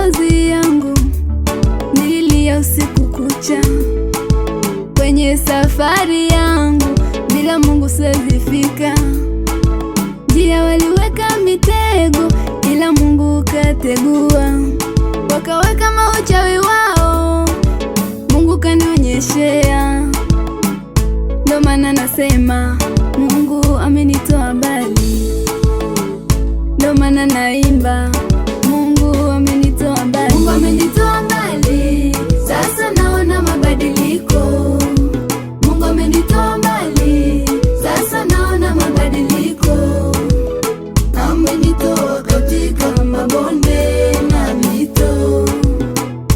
machozi yangu, nililia usiku kucha. Kwenye safari yangu bila Mungu siwezi fika. Njia waliweka mitego, ila Mungu kategua. Wakaweka mauchawi wao, Mungu kanionyeshea. Ndo maana nasema Mungu amenitoa mbali. Ndo maana naimba Mungu amenitoa mbali. Mungu amenitoa mbali, sasa naona mabadiliko. Mungu amenitoa mbali, sasa naona mabadiliko. Amenitoa katika mabonde na mito.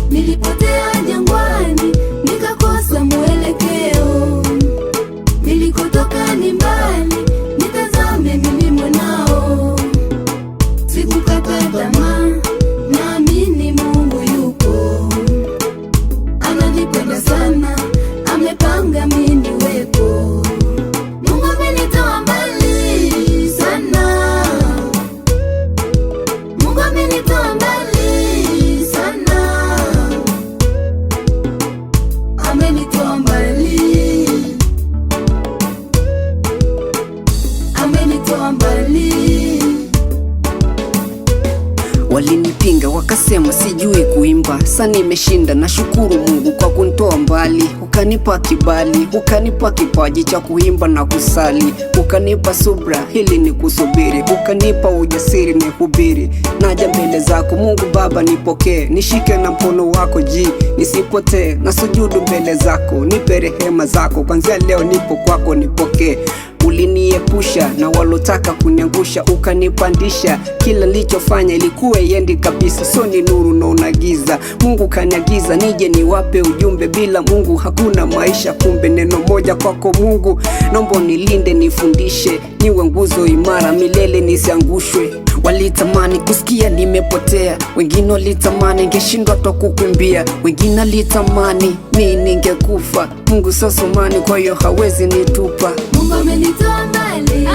Nilipotea jangwani, nikakosa mwelekeo. Nilikotoka ni mbali, nitazame milima nao. Sikukata tamaa, naamini Mungu yupo. Ananipenda sana, amepanga mimi niwepo. Mungu amenitoa mbali sana. Mungu amenitoa mbali sana. Amenitoa mbali. Amenitoa mbali. Walinipinga wakasema sijui kuimba, sasa nimeshinda. Nashukuru Mungu kwa kunitoa mbali, ukanipa kibali, ukanipa kipaji cha kuimba na kusali, ukanipa subra hili ni kusubiri, ukanipa ujasiri nihubiri. Naja mbele zako Mungu Baba, nipokee, nishike na mkono wako nisipotee. Na sujudu mbele zako, nipe rehema zako, kwanzia leo nipo kwako, nipokee. Uliniepusha na walotaka kuniangusha, ukanipandisha. Kila nilichofanya ilikuwa yendi kabisa, so ni nuru na unagiza. Mungu kaniagiza nije niwape ujumbe, bila Mungu hakuna maisha. Kumbe neno moja kwako Mungu, naomba nilinde, nifundishe, niwe nguzo imara milele, nisiangushwe. Walitamani kusikia nimepotea, wengine walitamani ningeshindwa hata kukimbia, wengine walitamani mimi ningekufa. Mungu sasa mani, kwa hiyo hawezi nitupa. Mungu amenitoa mbali.